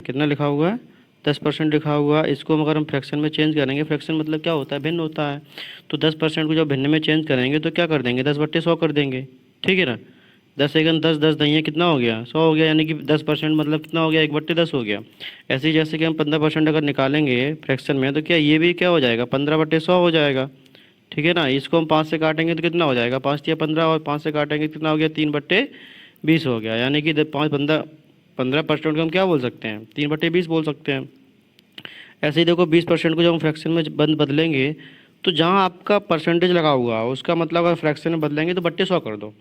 कितना लिखा हुआ है, 10% लिखा हुआ है। इसको अगर हम फ्रैक्शन में चेंज करेंगे, फ्रैक्शन मतलब क्या होता है, भिन्न होता है। तो 10% को जब भिन्न में चेंज करेंगे तो क्या कर देंगे, 10/100 कर देंगे। ठीक है ना, 10 सेकंड 10, 10 दहिया कितना हो गया, 100 हो गया। यानी कि 10% मतलब कितना हो गया, 1/10 हो गया। ऐसे ही जैसे कि हम 15% अगर निकालेंगे फ्रैक्शन में, तो क्या ये भी क्या हो जाएगा, 15/100 हो जाएगा। ठीक है ना, इसको हम 5 से काटेंगे तो कितना हो जाएगा, 5 या 15, और 5 से काटेंगे तो कितना हो गया, 3/20 हो गया। यानी कि 15% को हम क्या बोल सकते हैं, 3/20 बोल सकते हैं। ऐसे ही देखो 20% को जब हम फ्रैक्शन में बदलेंगे, तो जहाँ आपका परसेंटेज लगा हुआ है उसका मतलब अगर फ्रैक्शन में बदलेंगे तो 100 कर दो।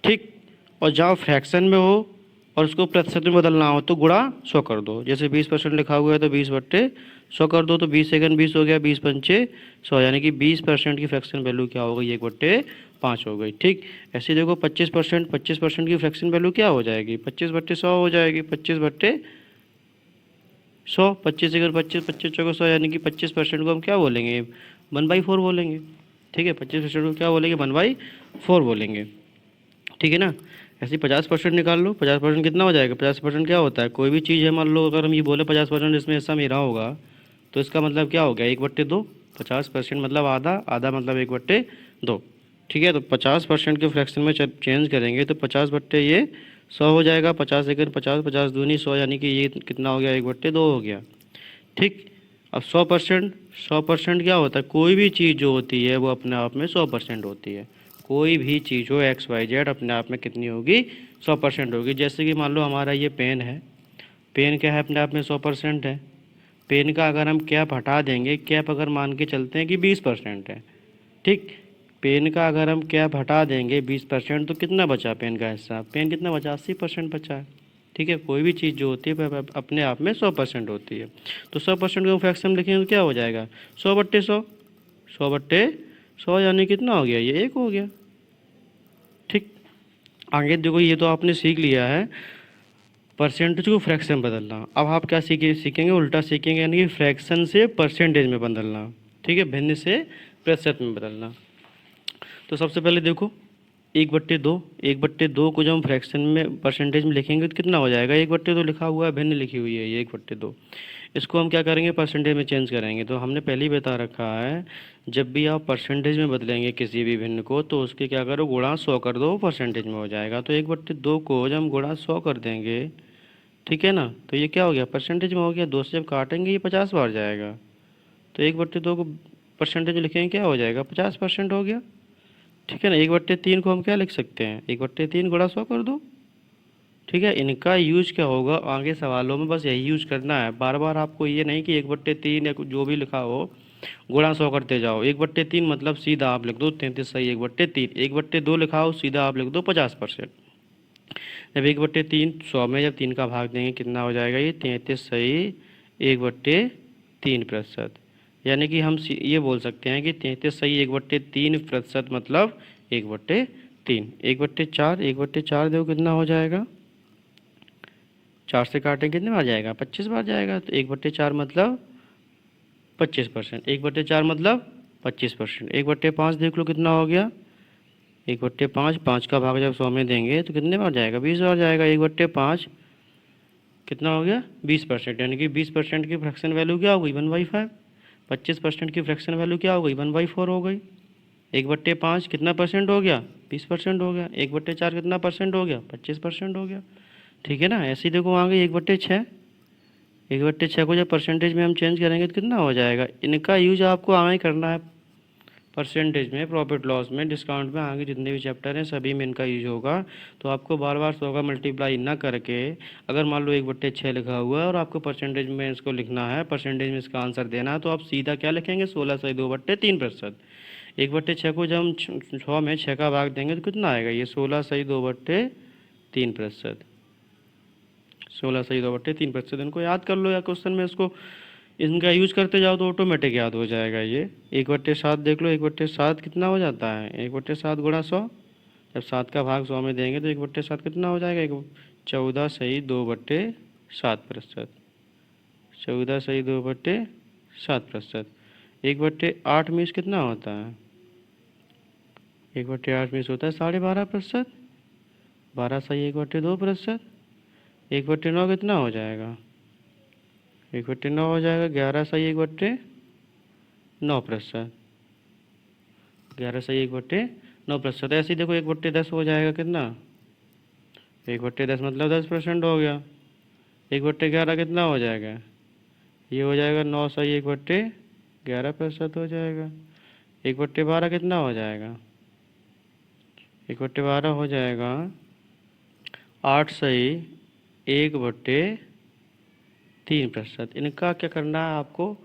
ठीक, और जहाँ फ्रैक्शन में हो और उसको प्रतिशत में बदलना हो तो गुणा 100 कर दो। जैसे 20% लिखा हुआ है तो 20/100 कर दो, तो 20 सेकंड 20 हो गया, 20×5 100, यानी कि 20% की फ्रैक्शन वैल्यू क्या हो गई, 1/5 हो गई। ठीक, ऐसे देखो 25% की फ्रैक्शन वैल्यू क्या हो जाएगी, 25/100 हो जाएगी, 25/100, 25 सेकंड 25, 25 चौको 100, यानी कि 25% को हम क्या बोलेंगे, 1/4 बोलेंगे। ठीक है, 25% को क्या बोलेंगे, 1/4 बोलेंगे। ठीक है ना, ऐसे ही 50% निकाल लो, 50% कितना हो जाएगा, 50% क्या होता है, कोई भी चीज़ है, मान लो अगर हम ये बोले 50% इसमें ऐसा मेरा होगा, तो इसका मतलब क्या हो गया, 1/2। 50% मतलब आधा, आधा मतलब 1/2। ठीक है, तो 50% के फ्रैक्शन में चेंज करेंगे तो 50/100 हो जाएगा। 50 सेकंड 50, 50 दूनी 100, यानी कि ये कितना हो गया, 1/2 हो गया। ठीक, अब 100%, 100% क्या होता है, कोई भी चीज़ जो होती है वो अपने आप में 100% होती है। कोई भी चीज़ हो XYZ अपने आप में कितनी होगी, 100% होगी। जैसे कि मान लो हमारा ये पेन है, पेन क्या है, अपने आप में 100% है। पेन का अगर हम कैप हटा देंगे, कैप अगर मान के चलते हैं कि 20% है। ठीक, पेन का अगर हम कैप हटा देंगे 20%, तो कितना बचा पेन का हिस्सा, पेन कितना बचा, 80% बचा है। ठीक है, कोई भी चीज़ जो होती है वह अपने आप में 100% होती है। तो 100% को फ्रैक्शन लिखेंगे तो क्या हो जाएगा, 100/100, 100/100, यानी कितना हो गया, ये 1 हो गया। ठीक, आगे देखो, ये तो आपने सीख लिया है परसेंटेज को फ्रैक्शन बदलना। अब आप क्या सीखेंगे, उल्टा सीखेंगे, यानी कि फ्रैक्शन से परसेंटेज में बदलना। ठीक है, भिन्न से प्रतिशत में बदलना। तो सबसे पहले देखो 1/2, 1/2 को जब हम फ्रैक्शन में परसेंटेज में लिखेंगे तो कितना हो जाएगा, 1/2 लिखा हुआ है, भिन्न लिखी हुई है ये 1/2। इसको हम क्या करेंगे, परसेंटेज में चेंज करेंगे। तो हमने पहले ही बता रखा है, जब भी आप परसेंटेज में बदलेंगे किसी भी भिन्न को, तो उसके क्या करो, गुणा 100 कर दो, परसेंटेज में हो जाएगा। तो 1/2 को जब हम गुणा 100 कर देंगे, ठीक है ना, तो ये क्या हो गया, परसेंटेज में हो गया। 2 से जब काटेंगे ये 50 बार जाएगा, तो 1/2 को परसेंटेज में लिखेंगे क्या हो जाएगा, 50% हो गया। ठीक है ना, 1/3 को हम क्या लिख सकते हैं, 1/3 गुणा 100 कर दो। ठीक है, इनका यूज क्या होगा आगे सवालों में, बस यही यूज करना है। बार बार आपको ये नहीं कि 1/3 या जो भी लिखा हो गुणा 100 करते जाओ। 1/3 मतलब सीधा आप लिख दो 33 सही 1/3। 1/2 लिखा हो सीधा आप लिख दो 50%। जब 1/3 100 में जब 3 का भाग देंगे कितना हो जाएगा, ये 33 सही 1/3%। यानी कि हम ये बोल सकते हैं कि 33 सही 1/3% मतलब 1/3। 1/4, 1/4 देखो कितना हो जाएगा, 4 से काटेंगे कितने बार जाएगा, 25 बार जाएगा। तो 1/4 मतलब 25%, 1/4 मतलब 25%। 1/5 देख लो कितना हो गया, 1/5, 5 का भाग जब 100 में देंगे तो कितने बार जाएगा, 20 बार जाएगा। 1/5 कितना हो गया, 20%। यानी कि 20% की फ्रैक्शन वैल्यू क्या हो गई, 1/5। 25% की फ्रैक्शन वैल्यू क्या हो गई, 1/4 हो गई। 1/5 कितना परसेंट हो गया, 20% हो गया। 1/4 कितना परसेंट हो गया, 25% हो गया। ठीक है ना, ऐसे ही देखो आगे 1/6, 1/6 को जब परसेंटेज में हम चेंज करेंगे तो कितना हो जाएगा। इनका यूज आपको आगे करना है, परसेंटेज में, प्रॉफिट लॉस में, डिस्काउंट में, आगे जितने भी चैप्टर हैं सभी में इनका यूज होगा। तो आपको बार बार 100 का मल्टीप्लाई ना करके, अगर मान लो 1/6 लिखा हुआ है और आपको परसेंटेज में इसको लिखना है, परसेंटेज में इसका आंसर देना है, तो आप सीधा क्या लिखेंगे, 16 सही 2/3%। 1/6 को जब हम 100 में 6 का भाग देंगे तो कितना आएगा, ये 16 सही 2/3%। 16 सही 2/3%। इनको याद कर लो या क्वेश्चन में इसको, इनका यूज करते जाओ तो ऑटोमेटिक याद हो जाएगा ये। 1/7 देख लो, 1/7 कितना हो जाता है, 1/7 गुणा 100। जब 7 का भाग 100 में देंगे तो 1/7 कितना हो जाएगा, 14 सही 2/7%। 14 सही 2/7%। 1/8 मीन्स कितना होता है, 1/8 मीन्स होता है 12.5%। 12 सही 1/2%। 1/9 कितना हो जाएगा, 1/9 हो जाएगा, 11/1/9%। 11/1/9%। ऐसे ही देखो 1/10 हो जाएगा कितना, 1/10 मतलब 10% हो गया। 1/11 कितना हो जाएगा, ये हो जाएगा 9/1/11% हो जाएगा। 1/12 कितना हो जाएगा, 1/12 हो जाएगा 8/1/3%। इनका क्या करना है आपको,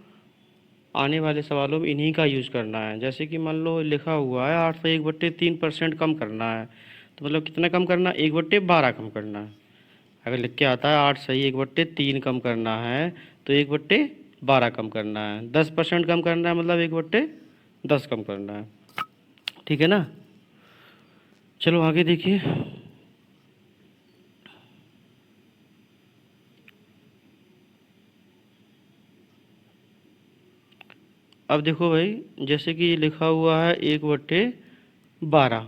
आने वाले सवालों में इन्हीं का यूज़ करना है। जैसे कि मान लो लिखा हुआ है 8/1/3% कम करना है, तो मतलब कितना कम करना है, 1/12 कम करना है। अगर लिख के आता है 8/1/3 कम करना है, तो 1/12 कम करना है। 10% कम करना है, मतलब 1/10 कम करना है। ठीक है ना। चलो आगे देखिए। अब देखो भाई, जैसे कि लिखा हुआ है 1/12,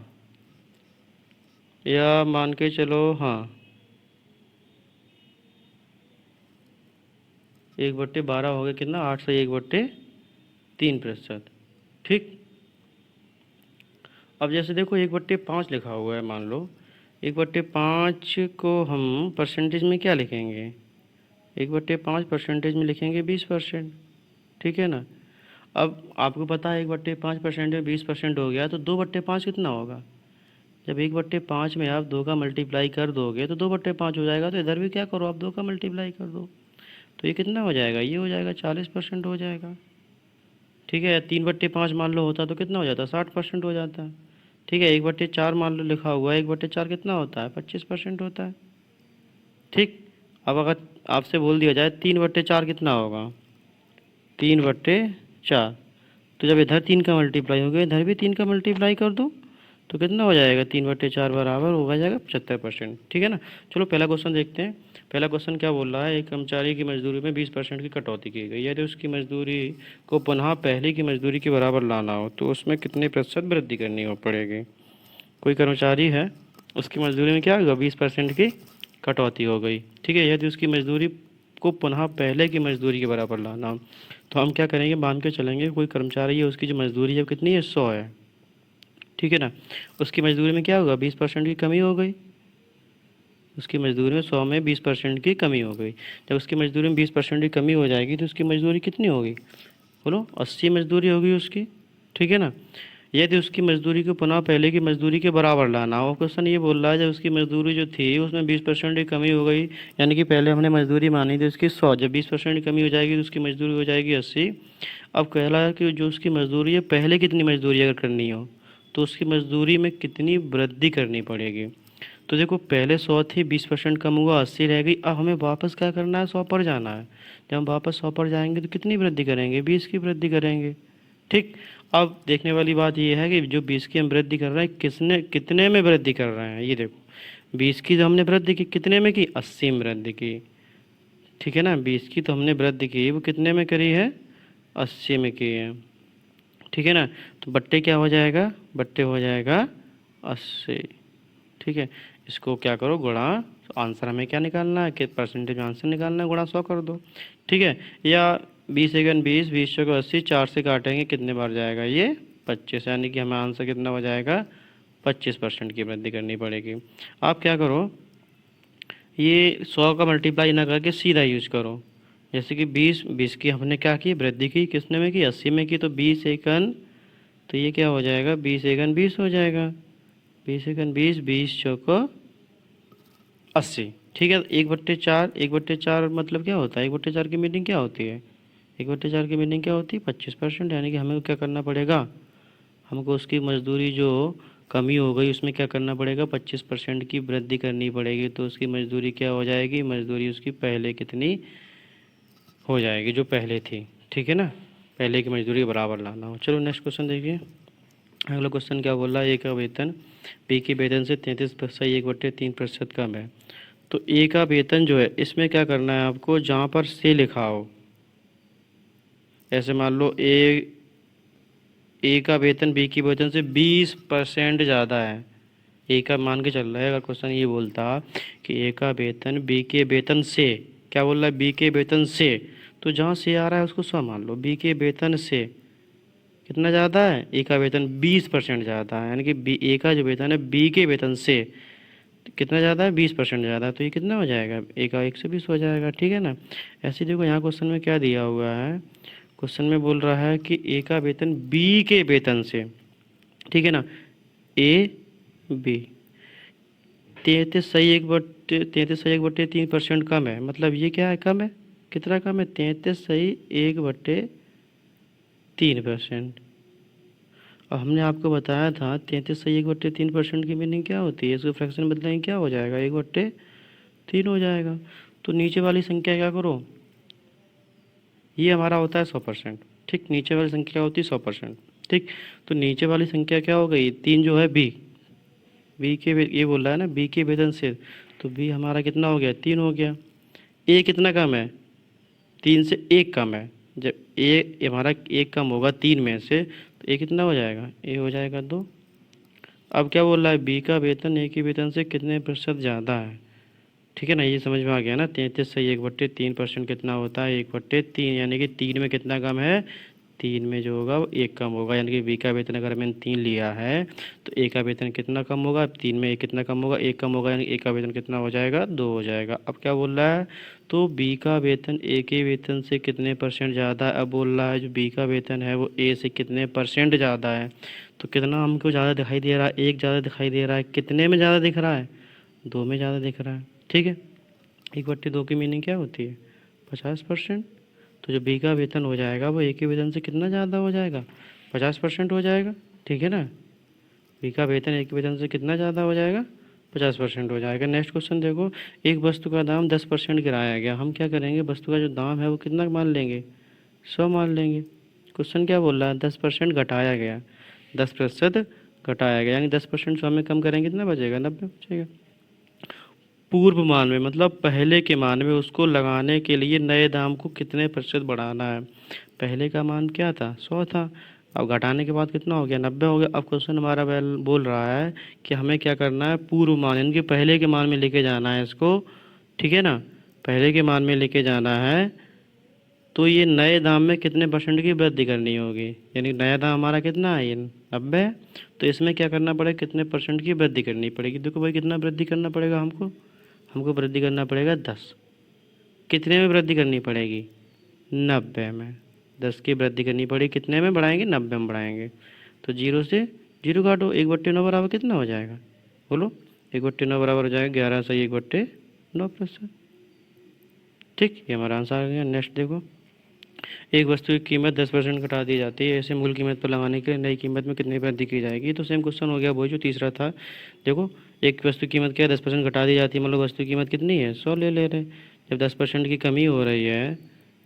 या मान के चलो, हाँ 1/12 हो गया कितना, 8/1/3%। ठीक। अब जैसे देखो 1/5 लिखा हुआ है, मान लो 1/5 को हम परसेंटेज में क्या लिखेंगे, 1/5 परसेंटेज में लिखेंगे 20%। ठीक है ना। अब आपको पता है 1/5% में 20% हो गया, तो 2/5 कितना होगा। जब 1/5 में आप 2 का मल्टीप्लाई कर दोगे तो 2/5 हो जाएगा। तो इधर भी क्या करो, आप 2 का मल्टीप्लाई कर दो, तो ये कितना हो जाएगा, ये हो जाएगा 40% हो जाएगा। ठीक है। 3/5 मान लो होता तो कितना हो जाता, 60% हो जाता है। ठीक है। 1/4 मान लो लिखा हुआ है, 1/4 कितना होता है, 25% होता है। ठीक। अब अगर आपसे बोल दिया जाए 3/4 कितना होगा, 3/4, तो जब इधर 3 का मल्टीप्लाई हो गया, इधर भी 3 का मल्टीप्लाई कर दो, तो कितना हो जाएगा, 3/4 बराबर होगा जाएगा 75%। ठीक है ना। चलो पहला क्वेश्चन देखते हैं। पहला क्वेश्चन क्या बोल रहा है, एक कर्मचारी की मजदूरी में 20% की कटौती की गई, यदि उसकी मजदूरी को पुनः पहले की मजदूरी के बराबर लाना हो तो उसमें कितने प्रतिशत वृद्धि करनी हो पड़ेगी। कोई कर्मचारी है, उसकी मजदूरी में क्या होगा, 20% की कटौती हो गई। ठीक है। यदि उसकी मजदूरी को पुनः पहले की मजदूरी के बराबर लाना हो, तो हम क्या करेंगे, मान के चलेंगे कोई कर्मचारी है, उसकी जो मजदूरी है वो कितनी है, 100 है। ठीक है ना। उसकी मजदूरी में क्या होगा, 20% की कमी हो गई। उसकी मजदूरी में 100 में 20% की कमी हो गई। जब उसकी मजदूरी में 20% की कमी हो जाएगी, तो उसकी मजदूरी कितनी होगी, बोलो 80 मजदूरी होगी उसकी। ठीक है ना। यदि उसकी मजदूरी को पुनः पहले की मजदूरी के बराबर लाना हो, क्वेश्चन ये बोल रहा है जब उसकी मजदूरी जो थी उसमें 20% की कमी हो गई, यानी कि पहले हमने मजदूरी मानी थी उसकी 100, जब 20% की कमी हो जाएगी तो उसकी मजदूरी हो जाएगी 80। अब कह रहा है कि जो उसकी मजदूरी है, पहले कितनी मजदूरी अगर करनी हो तो उसकी मजदूरी में कितनी वृद्धि करनी पड़ेगी। तो देखो पहले 100 थी, 20% कम हुआ, 80 रह गई। अब हमें वापस क्या करना है, 100 पर जाना है। जब हम वापस 100 पर जाएंगे तो कितनी वृद्धि करेंगे, 20 की वृद्धि करेंगे। ठीक। अब देखने वाली बात यह है कि जो 20 की हम वृद्धि कर रहे हैं, किसने कितने में वृद्धि कर रहे हैं, ये देखो 20 की जो हमने वृद्धि की कितने में की, 80 में वृद्धि की। ठीक है ना। 20 की तो हमने वृद्धि की, वो कितने में करी है, 80 में की है। ठीक है ना। तो बट्टे क्या हो जाएगा, बट्टे हो जाएगा 80। ठीक है। इसको क्या करो, गुणा, आंसर हमें क्या निकालना है, कि परसेंटेज आंसर निकालना है, गुणा 100 कर दो। ठीक है। या 20 एकन 20, 20 चौको 80, 4 से काटेंगे कितने बार जाएगा, ये 25, यानी कि हमें आंसर कितना हो जाएगा, 25% की वृद्धि करनी पड़ेगी। आप क्या करो, ये 100 का मल्टीप्लाई ना करके सीधा यूज करो। जैसे कि 20 की हमने क्या की, वृद्धि की, किसने में की, 80 में की, तो 20 एकन, तो ये क्या हो जाएगा, 20 एकन 20 हो जाएगा। 20 एकन 20, 20 चौको 80। ठीक है। 1/4, 1/4 मतलब क्या होता है, 1/4 की मीनिंग क्या होती है, 1/4 की मीनिंग क्या होती है, 25%। यानी कि हमें क्या करना पड़ेगा, हमको उसकी मजदूरी जो कमी हो गई उसमें क्या करना पड़ेगा, 25% की वृद्धि करनी पड़ेगी। तो उसकी मजदूरी क्या हो जाएगी, मजदूरी उसकी पहले कितनी हो जाएगी, जो पहले थी। ठीक है ना। पहले की मजदूरी के बराबर लाना हो। चलो नेक्स्ट क्वेश्चन देखिए। अगला क्वेश्चन क्या बोल रहा है, ए का वेतन बी के वेतन से 33.1/3% कम है। तो ए का वेतन जो है, इसमें क्या करना है आपको, जहाँ पर से लिखा हो, ऐसे मान लो ए का वेतन बी की वेतन से 20% ज़्यादा है। ए का मान के चल रहा है, अगर क्वेश्चन ये बोलता कि ए का वेतन बी के वेतन से, क्या बोल रहा है, बी के वेतन से, तो जहाँ से आ रहा है उसको 100 मान लो। बी के वेतन से कितना ज़्यादा है, ए का वेतन 20% ज़्यादा है, यानी कि बी ए का जो वेतन है बी के वेतन से कितना ज़्यादा है, 20% ज़्यादा है। तो ये कितना हो जाएगा, ए का 120 हो जाएगा। ठीक है ना। ऐसे देखो यहाँ क्वेश्चन में क्या दिया हुआ है, क्वेश्चन में बोल रहा है कि ए का वेतन बी के वेतन से, ठीक है ना, ए बी 33 सही 1/3% कम है। मतलब ये क्या है, कम है, कितना कम है, 33 सही 1/3%। और हमने आपको बताया था 33 सही 1/3% की मीनिंग क्या होती है, इसको फ्रैक्शन बदलेंगे क्या हो जाएगा, 1/3 हो जाएगा। तो नीचे वाली संख्या क्या करो, ये हमारा होता है 100%। ठीक, नीचे वाली संख्या होती है 100%। ठीक, तो नीचे वाली संख्या क्या हो गई, 3 जो है बी, ये बोल रहा है ना बी के वेतन से, तो बी हमारा कितना हो गया, 3 हो गया। ए कितना कम है, 3 से 1 कम है। जब ए हमारा 1 कम होगा 3 में से, तो ए कितना हो जाएगा, ए हो जाएगा 2। अब क्या बोल रहा है, बी का वेतन ए के वेतन से कितने प्रतिशत ज़्यादा है। ठीक है ना, ये समझ में आ गया ना। 33 सही 1/3% कितना होता है, 1/3, यानी कि 3 में कितना कम है, 3 में जो होगा वो 1 कम होगा। यानी कि बी का वेतन अगर मैंने 3 लिया है तो ए का वेतन कितना कम होगा, 3 में एक कितना कम होगा, 1 कम होगा, यानी ए का वेतन कितना हो जाएगा, 2 हो जाएगा। अब क्या बोल रहा है, तो बी का वेतन ए के वेतन से कितने परसेंट ज़्यादा है। अब बोल रहा है जो बी का वेतन है वो ए से कितने परसेंट ज़्यादा है। तो कितना हमको ज़्यादा दिखाई दे रहा है, 1 ज़्यादा दिखाई दे रहा है। कितने में ज़्यादा दिख रहा है, 2 में ज़्यादा दिख रहा है। ठीक है, 1/2 की मीनिंग क्या होती है, 50%। तो जो बी का वेतन हो जाएगा वो ए के वेतन से कितना ज़्यादा हो जाएगा, 50% हो जाएगा। ठीक है ना, बी का वेतन ए के वेतन से कितना ज़्यादा हो जाएगा, 50% हो जाएगा। नेक्स्ट क्वेश्चन देखो, एक वस्तु का दाम 10% गिराया गया। हम क्या करेंगे, वस्तु का जो दाम है वो कितना मान लेंगे, 100 मान लेंगे। क्वेश्चन क्या बोल रहा है, 10% घटाया गया, 10% घटाया गया, यानी 10% 100 में कम करेंगे कितना बचेगा, 90 बचेगा। पूर्व मान में मतलब पहले के मान में उसको लगाने के लिए नए दाम को कितने प्रतिशत बढ़ाना है। पहले का मान क्या था, 100 था, अब घटाने के बाद कितना हो गया, 90 हो गया। अब क्वेश्चन हमारा बोल रहा है कि हमें क्या करना है, पूर्व मान यानी कि पहले के मान में लेके जाना है इसको। ठीक है ना, पहले के मान में लेके जाना है, तो ये नए दाम में कितने परसेंट की वृद्धि करनी होगी, यानी नया दाम हमारा कितना है, ये 90 है। तो इसमें क्या करना पड़ेगा, कितने परसेंट की वृद्धि करनी पड़ेगी। देखो भाई कितना वृद्धि करना पड़ेगा हमको, हमको वृद्धि करना पड़ेगा 10। कितने में वृद्धि करनी पड़ेगी, 90 में। 10 की वृद्धि करनी पड़ेगी, कितने में बढ़ाएंगे, 90 में बढ़ाएंगे। तो 0 से 0 काटो, 1/9 बराबर कितना हो जाएगा, बोलो, 1/9 बराबर हो जाएगा 11 सही 1/9%। ठीक, ये हमारा आंसर आ गया। नेक्स्ट देखो, एक वस्तु की कीमत 10% घटा दी जाती है, ऐसे मूल कीमत पर लगाने के लिए नई कीमत में कितनी वृद्धि की जाएगी। तो सेम क्वेश्चन हो गया वही जो तीसरा था। देखो, एक वस्तु की कीमत क्या है, 10% घटा दी जाती है, मतलब वस्तु की कीमत कितनी है, 100 ले रहे। जब 10% की कमी हो रही है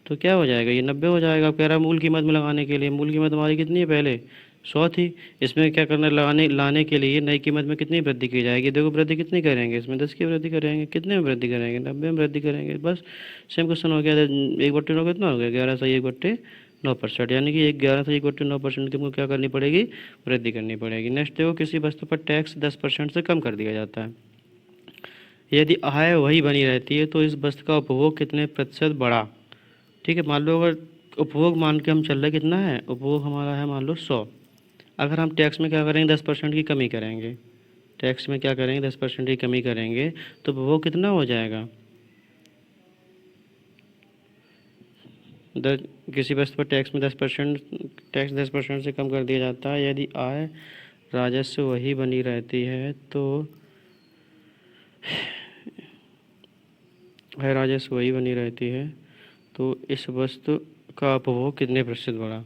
तो क्या हो जाएगा, ये 90 हो जाएगा। अब कह रहा है मूल कीमत में लगाने के लिए, मूल कीमत हमारी कितनी है, पहले 100 थी, इसमें क्या करना, लाने के लिए नई कीमत में कितनी वृद्धि की जाएगी। देखो वृद्धि कितनी करेंगे, इसमें 10 की वृद्धि करेंगे, कितने में वृद्धि करेंगे, 90 में वृद्धि करेंगे। बस सेम क्वेश्चन हो गया। 1/9 कितना हो गया, 11 सही 1/9%, यानी कि 11 से 1/9% की हमको क्या करनी पड़ेगी, वृद्धि करनी पड़ेगी। नेक्स्ट देखो, किसी वस्तु पर टैक्स 10% से कम कर दिया जाता है, यदि आय वही बनी रहती है तो इस वस्तु का उपभोग कितने प्रतिशत बढ़ा। ठीक है, मान लो अगर उपभोग मान के हम चल रहे कितना है, उपभोग हमारा है मान लो 100। अगर हम टैक्स में क्या करेंगे, 10% की कमी करेंगे, टैक्स में क्या करेंगे, 10% की कमी करेंगे, तो उपभोग कितना हो जाएगा। किसी वस्तु पर टैक्स में 10%, टैक्स 10% से कम कर दिया जाता है, यदि आय राजस्व वही बनी रहती है तो आय राजस्व वही बनी रहती है तो इस वस्तु का उपभोग कितने प्रतिशत बढ़ा।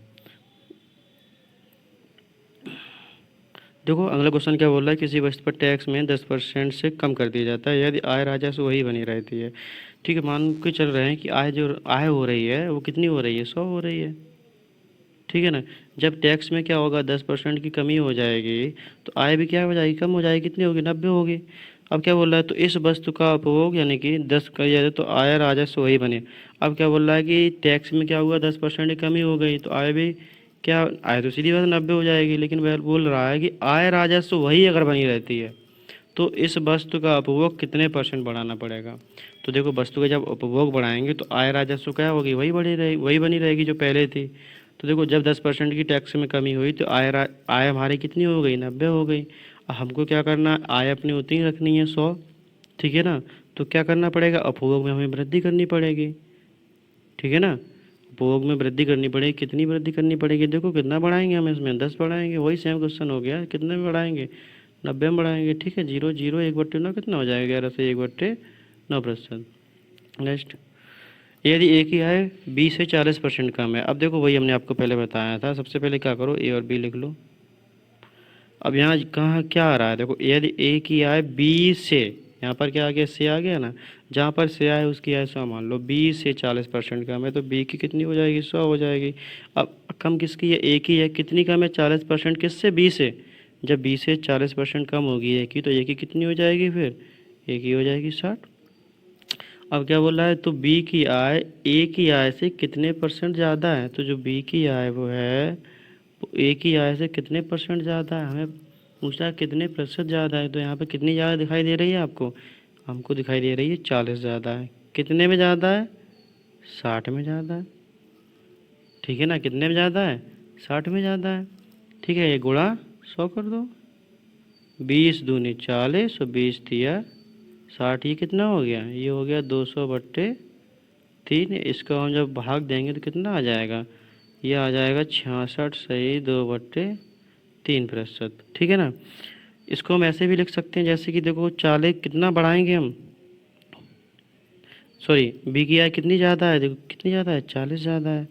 देखो अगला क्वेश्चन क्या बोल रहा है, किसी वस्तु पर टैक्स में 10% से कम कर दिया जाता है, यदि आय राजस्व वही बनी रहती है। ठीक है, मान के चल रहे हैं कि आय जो आय हो रही है वो कितनी हो रही है, 100 हो रही है। ठीक है ना, जब टैक्स में क्या होगा, 10% की कमी हो जाएगी तो आय भी क्या हो जाएगी, कम हो जाएगी, कितनी होगी, 90 होगी। अब क्या बोल रहा है, तो इस वस्तु का उपभोग यानी कि 10 कर दिया जाए तो आय राजस्व वही बने। अब क्या बोल रहा है कि टैक्स में क्या हुआ, 10% की कमी हो गई तो आय भी क्या, आय तो सीधी बात 90 हो जाएगी, लेकिन वह बोल रहा है कि आय राजस्व वही अगर बनी रहती है तो इस वस्तु का उपभोग कितने परसेंट बढ़ाना पड़ेगा। तो देखो वस्तु का जब उपभोग बढ़ाएंगे तो आय राजस्व क्या होगी, वही बढ़ी रहेगी, वही बनी रहेगी जो पहले थी। तो देखो जब 10% की टैक्स में कमी हुई तो आय हमारी कितनी हो गई, 90 हो गई। अब हमको क्या करना है, आय अपनी उतनी ही रखनी है 100, ठीक है ना। तो क्या करना पड़ेगा, उपभोग में हमें वृद्धि करनी पड़ेगी, ठीक है ना। उपभोग में वृद्धि करनी पड़ेगी, कितनी वृद्धि करनी पड़ेगी, देखो कितना बढ़ाएंगे हम इसमें, 10 बढ़ाएंगे, वही सेम क्वेश्चन हो गया, कितने में बढ़ाएंगे, 90 में बढ़ाएंगे, ठीक है। 0 0 1/9 कितना हो जाएगा, 11 से 1/9%। नेक्स्ट, यदि ए की आय 20 से 40% कम है। अब देखो वही हमने आपको पहले बताया था, सबसे पहले क्या करो, ए और बी लिख लो। अब यहाँ कहाँ क्या आ रहा है, देखो यदि ए की आय 20 से, यहाँ पर क्या आ गया, से आ गया ना, जहाँ पर से आए उसकी आय 100 मान लो, 20 से 40% कम है तो बी की कितनी हो जाएगी, 100 हो जाएगी। अब कम किसकी है, ए की है, कितनी कम है, 40% किससे, बी से। जब बी से 40% कम होगी ए की, तो ए की कितनी हो जाएगी, फिर ए की हो जाएगी 60। अब क्या बोल रहा है, तो बी की आय ए की आय से कितने परसेंट ज़्यादा है, तो जो बी की आय वो है वो ए की आय से कितने परसेंट ज़्यादा है, हमें पूछा है कितने प्रतिशत ज़्यादा है। तो यहाँ पे कितनी ज़्यादा दिखाई दे रही है आपको, हमको दिखाई दे रही है 40 ज़्यादा है। कितने में ज़्यादा है, 60 में ज़्यादा है, ठीक है ना। कितने में ज़्यादा है, 60 में ज़्यादा है, ठीक है। ये गुणा 100 कर दो, 20 दूनी 40 और 20 दिया 60, ये कितना हो गया, ये हो गया 200/3। इसका हम जब भाग देंगे तो कितना आ जाएगा, ये आ जाएगा 66 सही 2/3%, ठीक है ना। इसको हम ऐसे भी लिख सकते हैं, जैसे कि देखो 40 कितना बढ़ाएंगे हम, सॉरी बी की आय कितनी ज़्यादा है, देखो कितनी ज़्यादा है, 40 ज़्यादा है।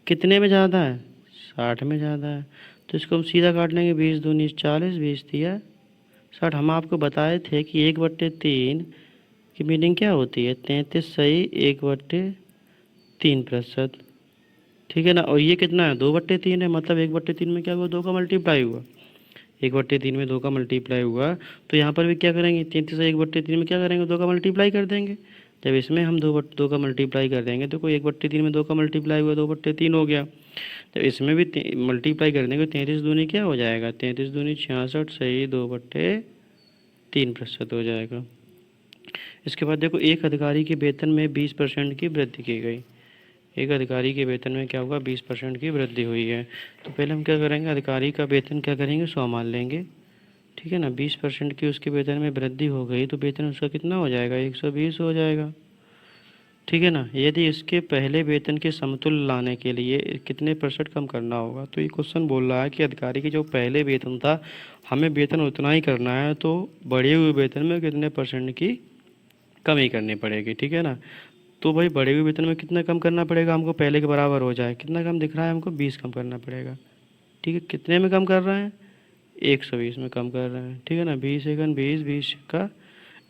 कितने में ज़्यादा है, 60 में ज़्यादा है। तो इसको हम सीधा काट लेंगे, 20 दूनी 40, 20 दिया 60। हम आपको बताए थे कि 1/3 की मीनिंग क्या होती है, 33 सही 1/3%, ठीक है ना। और ये कितना है, 2/3 है, मतलब 1/3 में क्या हुआ, 2 का मल्टीप्लाई हुआ, 1/3 में 2 का मल्टीप्लाई हुआ। तो यहाँ पर भी क्या करेंगे, 33 से 1/3 में क्या करेंगे, 2 का मल्टीप्लाई कर देंगे। जब इसमें हम दो का मल्टीप्लाई कर देंगे तो कोई 1/3 में 2 का मल्टीप्लाई हुआ, 2/3 हो गया। तो इसमें भी मल्टीप्लाई कर देंगे, 33 दूनी क्या हो जाएगा, 33 दूनी 66 सही 2/3% हो जाएगा। इसके बाद देखो एक अधिकारी के वेतन में 20% की वृद्धि की गई। एक अधिकारी के वेतन में क्या हुआ, 20% की वृद्धि हुई है। तो पहले हम क्या करेंगे, अधिकारी का वेतन क्या करेंगे, 100 मान लेंगे, ठीक है ना। 20% की उसके वेतन में वृद्धि हो गई तो वेतन उसका कितना हो जाएगा, 120 हो जाएगा, ठीक है ना। यदि इसके पहले वेतन के समतुल्य लाने के लिए कितने परसेंट कम करना होगा। तो ये क्वेश्चन बोल रहा है कि अधिकारी की जो पहले वेतन था हमें वेतन उतना ही करना है, तो बढ़े हुए वेतन में कितने परसेंट की कमी करनी पड़ेगी, ठीक है ना। तो भाई बढ़े हुए वेतन में कितना कम करना पड़ेगा हमको, पहले के बराबर हो जाए, कितना कम दिख रहा है हमको, 20 कम करना पड़ेगा, ठीक है। कितने में कम कर रहे हैं, 120 में कम कर रहे हैं, ठीक है ना। 20 एकन 20, 20 का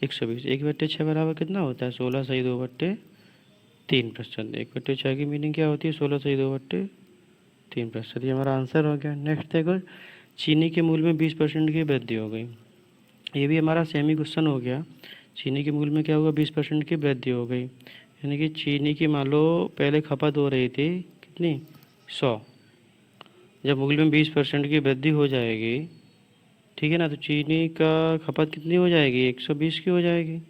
120, 1/6 बराबर कितना होता है, 16 सही 2/3%। 1/6 की मीनिंग क्या होती है, 16 सही 2/3%। ये हमारा आंसर हो गया। नेक्स्ट देखो, चीनी के मूल्य में 20% की वृद्धि हो गई। ये भी हमारा सेमी क्वेश्चन हो गया। चीनी के मूल्य में क्या होगा, 20% की वृद्धि हो गई, यानी कि चीनी की मान लो पहले खपत हो रही थी कितनी, 100। जब मूल्य में 20% की वृद्धि हो जाएगी, ठीक है ना, तो चीनी का खपत कितनी हो जाएगी, 120 की हो जाएगी।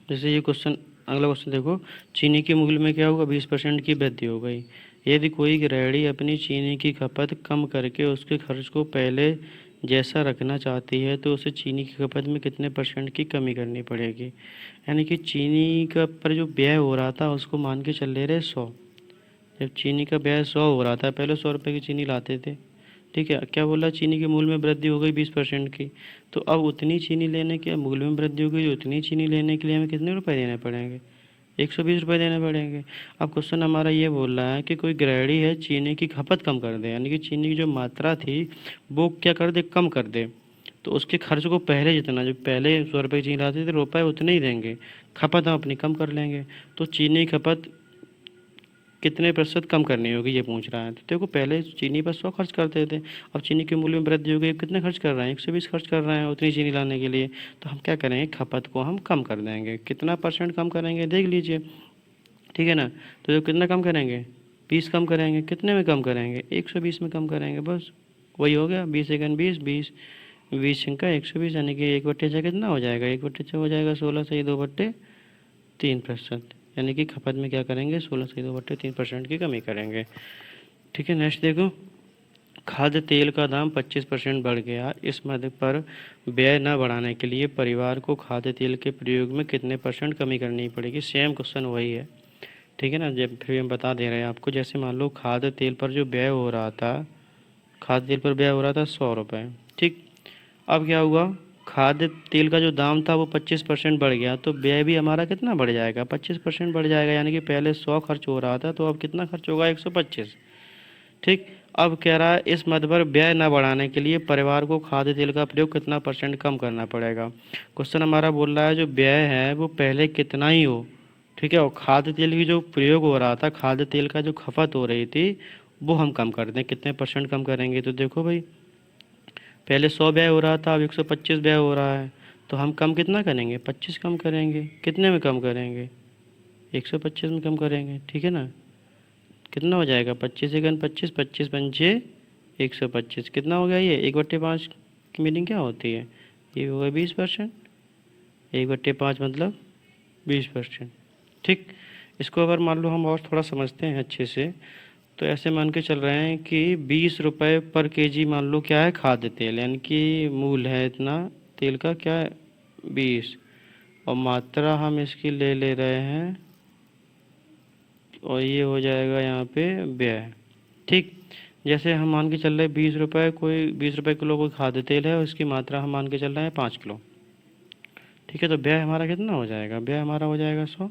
जैसे ये क्वेश्चन, अगला क्वेश्चन देखो, चीनी के मूल्य में क्या होगा, 20% की वृद्धि हो गई। यदि कोई गृहिणी अपनी चीनी की खपत कम करके उसके खर्च को पहले जैसा रखना चाहती है तो उसे चीनी की खपत में कितने परसेंट की कमी करनी पड़ेगी। यानी कि चीनी का पर जो व्यय हो रहा था उसको मान के चल ले रहे 100। जब चीनी का व्यय 100 हो रहा था, पहले 100 रुपये की चीनी लाते थे, ठीक है। क्या बोला, चीनी के मूल्य में वृद्धि हो गई 20% की, तो अब उतनी चीनी लेने के, मूल्य में वृद्धि हो गई, उतनी चीनी लेने के लिए हमें कितने रुपए देने पड़ेंगे, 120 रुपये देने पड़ेंगे। अब क्वेश्चन हमारा ये बोल रहा है कि कोई गृहिणी है चीनी की खपत कम कर दे, यानी कि चीनी की जो मात्रा थी वो क्या कर दे, कम कर दे। तो उसके खर्च को पहले जितना, जो पहले 100 रुपये की चीनी लाते थे, रुपये उतने ही देंगे, खपत हम अपनी कम कर लेंगे। तो चीनी की खपत कितने प्रतिशत कम करनी होगी ये पूछ रहा है। तो देखो पहले चीनी पर 100 खर्च करते थे, अब चीनी के मूल्य में वृद्धि हो गई, कितने खर्च कर रहे हैं, 120 खर्च कर रहे हैं उतनी चीनी लाने के लिए। तो हम क्या करेंगे, खपत को हम कम कर देंगे। कितना परसेंट कम करेंगे देख लीजिए, ठीक है ना। तो जो कितना कम करेंगे, 20 कम करेंगे, कितने में कम करेंगे? 120 में कम करेंगे, बस वही हो गया। 20 सेकंड 20, 20 20 का 120, यानी कि 1/6 कितना हो जाएगा? 1/6 हो जाएगा 16/2/3%, यानी कि खपत में क्या करेंगे? 16/2/3% की कमी करेंगे। ठीक है, नेक्स्ट देखो, खाद्य तेल का दाम 25% बढ़ गया। इस मद पर व्यय न बढ़ाने के लिए परिवार को खाद्य तेल के प्रयोग में कितने % कमी करनी पड़ेगी? सेम क्वेश्चन वही है। ठीक है ना, जब फिर हम बता दे रहे हैं आपको। जैसे मान लो खाद्य तेल पर जो व्यय हो रहा था, खाद्य तेल पर व्यय हो रहा था 100 रुपये। ठीक, अब क्या हुआ? खाद्य तेल का जो दाम था वो 25% बढ़ गया, तो व्यय भी हमारा कितना बढ़ जाएगा? 25% बढ़ जाएगा, यानी कि पहले 100 खर्च हो रहा था, तो अब कितना खर्च होगा? 125। ठीक, अब कह रहा है इस मद पर व्यय न बढ़ाने के लिए परिवार को खाद्य तेल का प्रयोग कितना % कम करना पड़ेगा? क्वेश्चन हमारा बोल रहा है जो व्यय है वो पहले कितना ही हो। ठीक है, और खाद्य तेल की जो प्रयोग हो रहा था, खाद्य तेल का जो खपत हो रही थी, वो हम कम कर दें। कितने % कम करेंगे? तो देखो भाई, पहले 100 व्यय हो रहा था, अब 125 व्यय हो रहा है, तो हम कम कितना करेंगे? 25 कम करेंगे। कितने में कम करेंगे? 125 में कम करेंगे। ठीक है ना, कितना हो जाएगा? 25 सेकंड 25, 25 पंचे 125, कितना हो गया ये? 1/5 की मीनिंग क्या होती है? ये होगा 20%। 1/5 मतलब 20%। ठीक, इसको अगर मान लो हम और थोड़ा समझते हैं अच्छे से, तो ऐसे मान के चल रहे हैं कि 20 रुपये पर केजी मान लो क्या है? खाद्य तेल, यानी कि मूल है इतना तेल का, क्या है? 20, और मात्रा हम इसकी ले रहे हैं, और ये हो जाएगा यहाँ पे व्यय। ठीक, जैसे हम मान के चल रहे हैं 20 रुपये, कोई 20 रुपये किलो कोई खाद्य तेल है, उसकी मात्रा हम मान के चल रहे हैं 5 किलो। ठीक है, तो व्यय हमारा कितना हो जाएगा? व्यय हमारा हो जाएगा 100।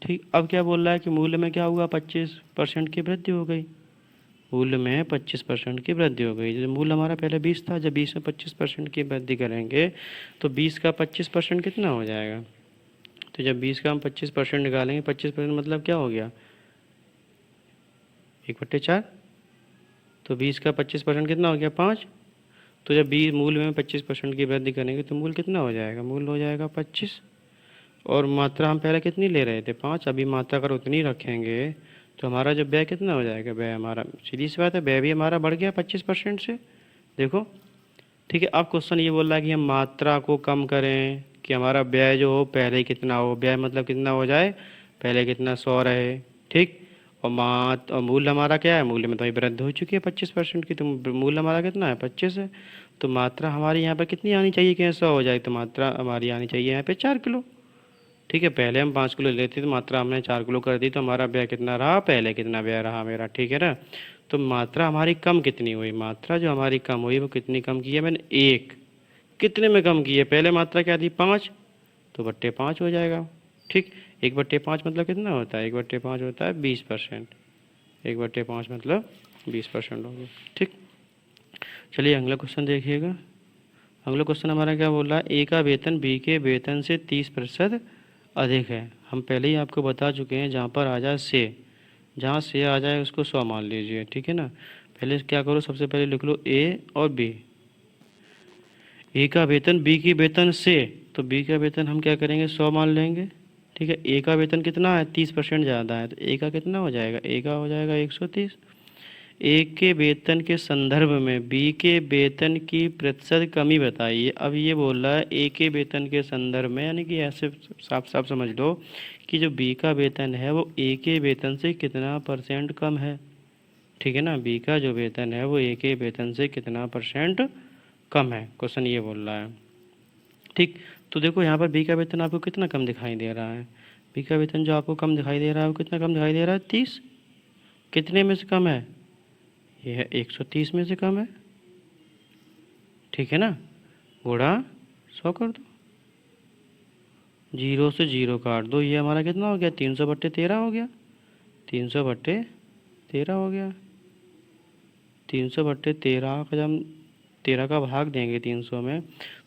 ठीक, अब क्या बोल रहा है कि मूल्य में क्या हुआ? 25% की वृद्धि हो गई। मूल्य में 25% की वृद्धि हो गई। जो मूल्य हमारा पहले 20 था, जब 20 में 25% की वृद्धि करेंगे तो 20 का 25% कितना हो जाएगा? तो जब 20 का हम 25% निकालेंगे, 25% मतलब क्या हो गया? 1/4। तो 20 का 25% कितना हो गया? 5। तो जब 20 मूल्य में 25% की वृद्धि करेंगे तो मूल्य कितना हो जाएगा? मूल्य हो जाएगा 25। और मात्रा हम पहले कितनी ले रहे थे? 5। अभी मात्रा अगर उतनी रखेंगे तो हमारा जो व्यय कितना हो जाएगा? व्यय हमारा, सीधी सी बात है, व्यय भी हमारा बढ़ गया 25% से। देखो, ठीक है, अब क्वेश्चन ये बोल रहा है कि हम मात्रा को कम करें कि हमारा व्यय जो हो पहले कितना हो। व्यय मतलब कितना हो जाए? पहले कितना? 100 रहे। ठीक, और मूल्य हमारा क्या है? मूल्य में तो वृद्धि हो चुकी है 25% की, तो मूल्य हमारा कितना है? 25 है। तो मात्रा हमारी यहाँ पर कितनी आनी चाहिए कि 100 हो जाए? तो मात्रा हमारी आनी चाहिए यहाँ पे 4 किलो। ठीक है, पहले हम 5 किलो लेते तो मात्रा हमने 4 किलो कर दी, तो हमारा व्यय कितना रहा? पहले कितना व्यय रहा मेरा? ठीक है ना, तो मात्रा हमारी कम कितनी हुई? मात्रा जो हमारी कम हुई वो कितनी कम की है मैंने? 1। कितने में कम की है? पहले मात्रा क्या थी? 5, तो 1/5 हो जाएगा। ठीक, 1/5 मतलब कितना होता है? 1/5 होता है 20%। 1/5 मतलब 20% हो गया। ठीक, चलिए अगला क्वेश्चन देखिएगा। अगला क्वेश्चन हमारा क्या बोल रहा है? ए का वेतन बी के वेतन से 30% अधिक है। हम पहले ही आपको बता चुके हैं, जहाँ पर आ जाए से, जहाँ से आ जाए उसको 100 मान लीजिए। ठीक है ना, पहले क्या करो? सबसे पहले लिख लो ए और बी। ए का वेतन बी की वेतन से, तो बी का वेतन हम क्या करेंगे? 100 मान लेंगे। ठीक है, ए का वेतन कितना है? 30% ज़्यादा है, तो ए का कितना हो जाएगा? ए का हो जाएगा 130। ए के वेतन के संदर्भ में बी के वेतन की प्रतिशत कमी बताइए। अब ये बोल रहा है ए के वेतन के संदर्भ में, यानी कि ऐसे साफ साफ समझ लो कि जो बी का वेतन है वो ए के वेतन से कितना % कम है। ठीक है ना, बी का जो वेतन है वो ए के वेतन से कितना % कम है, क्वेश्चन ये बोल रहा है। ठीक, तो देखो यहाँ पर बी का वेतन आपको कितना कम दिखाई दे रहा है? बी का वेतन जो आपको कम दिखाई दे रहा है वो कितना कम दिखाई दे रहा है? 30। कितने में से कम है? यह 130 में से कम है। ठीक है ना, गुणा 100 कर दो, 0 से 0 काट दो, ये हमारा कितना हो गया? 300/13 हो गया। 300/13 हो गया। 300/13 का जब हम 13 का भाग देंगे 300 में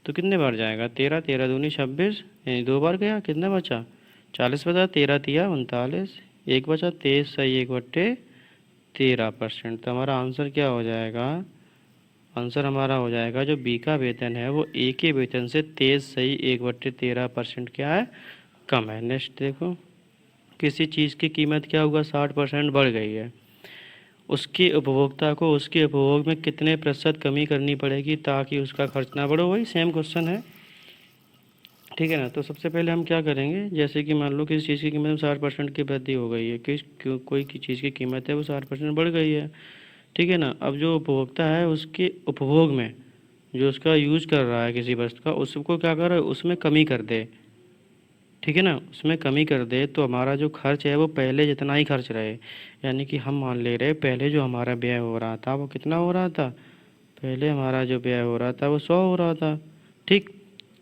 तो कितने बार जाएगा? 13, 13 दूनी 26, यानी 2 बार गया। कितना बचा? 40 बचा। 13 तिया 39, एक बचा। 23 सही 1/13%। तो हमारा आंसर क्या हो जाएगा? आंसर हमारा हो जाएगा जो बी का वेतन है वो ए के वेतन से 23 सही 1/13% क्या है? कम है। नेक्स्ट देखो, किसी चीज़ की कीमत क्या हुआ 60% बढ़ गई है, उसके उपभोक्ता को उसके उपभोग में कितने प्रतिशत कमी करनी पड़ेगी ताकि उसका खर्च ना बढ़े। वही सेम क्वेश्चन है, ठीक है ना। तो सबसे पहले हम क्या करेंगे, जैसे कि मान लो किसी चीज़ की कीमत में 60% की वृद्धि हो गई है, कोई की चीज़ की कीमत है वो 60% बढ़ गई है, ठीक है ना। अब जो उपभोक्ता है उसके उपभोग में, जो उसका यूज कर रहा है किसी वस्तु का, उसको क्या करे, उसमें कमी कर दे, ठीक है ना, उसमें कमी कर दे तो हमारा जो खर्च है वो पहले जितना ही खर्च रहे। यानी कि हम मान ले रहे पहले जो हमारा व्यय हो रहा था वो कितना हो रहा था, पहले हमारा जो व्यय हो रहा था वो 100 हो रहा था, ठीक।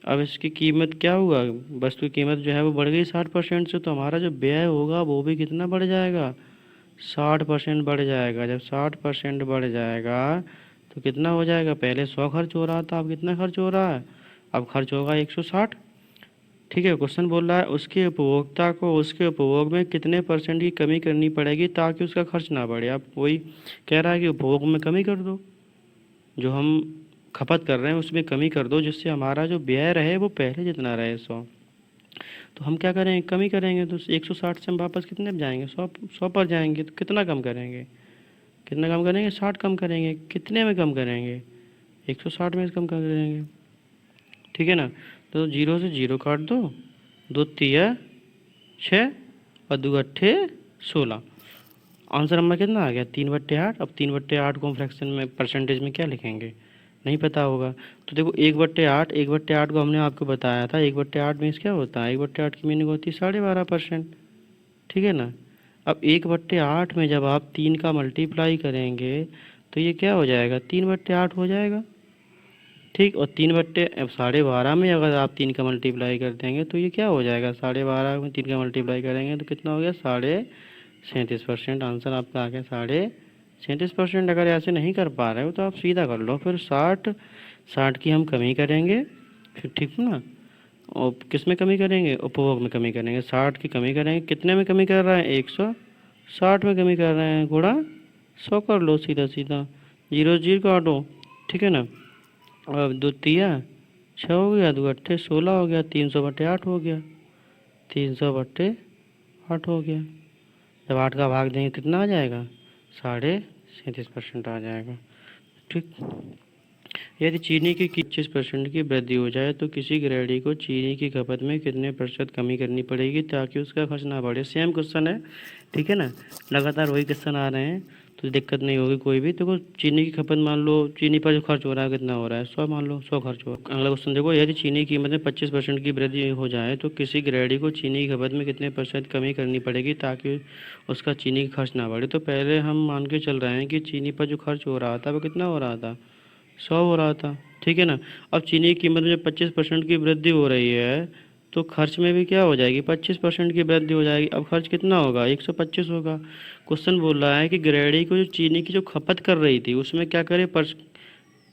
अब इसकी कीमत क्या हुआ, वस्तु की कीमत जो है वो बढ़ गई 60% से, तो हमारा जो व्यय होगा वो भी कितना बढ़ जाएगा, 60% बढ़ जाएगा। जब 60% बढ़ जाएगा तो कितना हो जाएगा, पहले 100 खर्च हो रहा था, अब कितना खर्च हो रहा है, अब खर्च होगा 160, ठीक है। क्वेश्चन बोल रहा है उसके उपभोक्ता को उसके उपभोग में कितने परसेंट की कमी करनी पड़ेगी ताकि उसका खर्च ना बढ़े। अब वही कह रहा है कि उपभोग में कमी कर दो, जो हम खपत कर रहे हैं उसमें कमी कर दो, जिससे हमारा जो व्यय रहे वो पहले जितना रहे 100। तो हम क्या करेंगे, कमी करेंगे, तो 160 से हम वापस कितने पर जाएंगे, 100 पर जाएंगे। तो कितना कम करेंगे, कितना कम करेंगे, 60 कम करेंगे। कितने में कम करेंगे, 160 में कम कर देंगे, ठीक है ना। तो जीरो से जीरो काट दो, दो तिया 6 और दो अट्ठे 16। आंसर हमारा कितना आ गया, 3/8। अब 3/8 को हम फ्रैक्शन में परसेंटेज में क्या लिखेंगे, नहीं पता होगा। तो देखो 1/8, 1/8 को हमने आपको बताया था, 1/8 मीन्स क्या होता है, 1/8 की मीनिंग होती है 12.5%, ठीक है ना। अब 1/8 में जब आप 3 का मल्टीप्लाई करेंगे तो ये क्या हो जाएगा, 3/8 हो जाएगा, ठीक। और 3/12 में अगर आप 3 का मल्टीप्लाई कर देंगे तो ये क्या हो जाएगा, 12.5 में 3 का मल्टीप्लाई करेंगे तो कितना हो गया, 37.5%। आंसर आपका आ गया 37.5%। अगर ऐसे नहीं कर पा रहे हो तो आप सीधा कर लो, फिर 60 की हम कमी करेंगे, फिर ठीक है ना। और किस में कमी करेंगे, उपभोग में कमी करेंगे, 60 की कमी करेंगे, कितने में कमी कर रहे हैं, 160 में कमी कर रहे हैं, गुणा 100 कर लो, सीधा सीधा जीरो जीरो काटो, ठीक है ना। अब दो तिया 6 हो गया, दो अट्ठे 16 हो गया, 300/8 हो गया, 300/8 हो गया। जब 8 का भाग देंगे कितना आ जाएगा, 37.5% आ जाएगा, ठीक। यदि चीनी की 25% की वृद्धि हो जाए तो किसी गृहिणी को चीनी की खपत में कितने प्रतिशत कमी करनी पड़ेगी ताकि उसका खर्च ना बढ़े। सेम क्वेश्चन है, ठीक है ना, लगातार वही क्वेश्चन आ रहे हैं तो दिक्कत नहीं होगी कोई भी। देखो चीनी की खपत मान लो, चीनी पर जो खर्च हो रहा है कितना हो रहा है, 100 मान लो, 100 खर्च हो। अगला क्वेश्चन देखो, यदि चीनी की कीमत में 25% की वृद्धि हो जाए तो किसी गृहिणी को चीनी की खपत में कितने प्रतिशत कमी करनी पड़ेगी ताकि उसका चीनी का खर्च ना बढ़े। तो पहले हम मान के चल रहे हैं कि चीनी पर जो खर्च हो रहा था वो कितना हो रहा था, 100 हो रहा था, ठीक है ना। अब चीनी की कीमत में जब 25% की वृद्धि हो रही है तो खर्च में भी क्या हो जाएगी, 25% की वृद्धि हो जाएगी। अब खर्च कितना होगा, 125 होगा। क्वेश्चन बोल रहा है कि गृहिणी को जो चीनी की जो खपत कर रही थी उसमें क्या करे,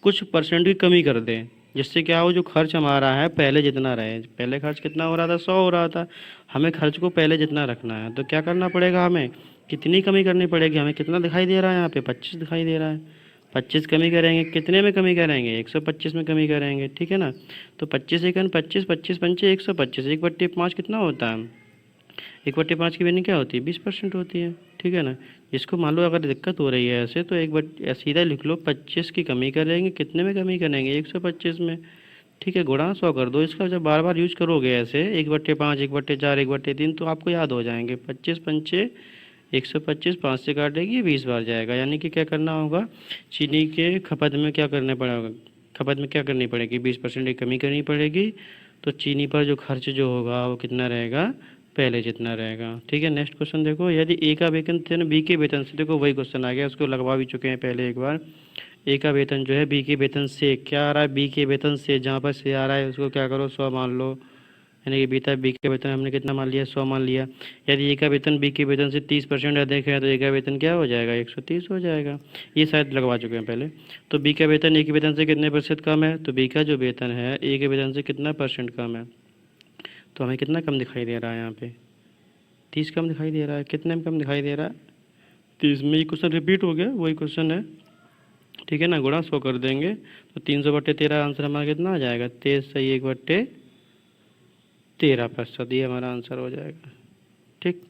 कुछ परसेंट की कमी कर दें, जिससे क्या हो, जो खर्च हमारा है पहले जितना रहे। पहले खर्च कितना हो रहा था, 100 हो रहा था, हमें खर्च को पहले जितना रखना है। तो क्या करना पड़ेगा, हमें कितनी कमी करनी पड़ेगी, हमें कितना दिखाई दे रहा है यहाँ पे, 25 दिखाई दे रहा है। 25 कमी करेंगे, कितने में कमी करेंगे, 125 में कमी करेंगे, ठीक है ना। तो 25 एकन 25, 25 पंचे 125, 1/5 कितना होता है, 1/5 की वैल्यू क्या होती है, 20% होती है, ठीक है ना। इसको मान लो अगर दिक्कत हो रही है ऐसे तो सीधा लिख लो, 25 की कमी करेंगे, कितने में कमी करेंगे, 125 में, ठीक है, गुणा 100 कर दो। इसका जब बार बार यूज करोगे ऐसे 1/5, 1/4, 1/3 तो आपको याद हो जाएंगे। 25 पंचे 125, 5 से काटेगी 20 बार जाएगा। यानी कि क्या करना होगा, चीनी के खपत में क्या करना पड़ेगा, खपत में क्या करनी पड़ेगी, 20% की कमी करनी पड़ेगी। तो चीनी पर जो खर्च जो होगा वो कितना रहेगा, पहले जितना रहेगा, ठीक है। नेक्स्ट क्वेश्चन देखो, यदि ए का वेतन थे ना बी के वेतन से, देखो वही क्वेश्चन आ गया, उसको लगवा भी चुके हैं पहले एक बार। ए का वेतन जो है बी के वेतन से क्या आ रहा है, बी के वेतन से, जहाँ पर से आ रहा है उसको क्या करो, 100 मान लो। यानी कि बीता बी का वेतन हमने कितना मान लिया, 100 मान लिया। यदि ए का वेतन बी के वेतन से 30% अधिक है तो ए का वेतन क्या हो जाएगा, 130 हो जाएगा। ये शायद लगवा चुके हैं पहले। तो बी का वेतन ए के वेतन से कितने प्रतिशत कम है, तो बी का जो वेतन है ए के वेतन से कितना परसेंट कम है। तो हमें कितना कम दिखाई दे रहा है यहाँ पे, 30 कम दिखाई दे रहा है। कितने में कम दिखाई दे रहा है, 30 में। ये क्वेश्चन रिपीट हो गया, वही क्वेश्चन है, ठीक है ना। गुणा 100 कर देंगे तो 300/13 आंसर हमारा कितना आ जाएगा, 23 सही 1/13%, ये हमारा आंसर हो जाएगा, ठीक।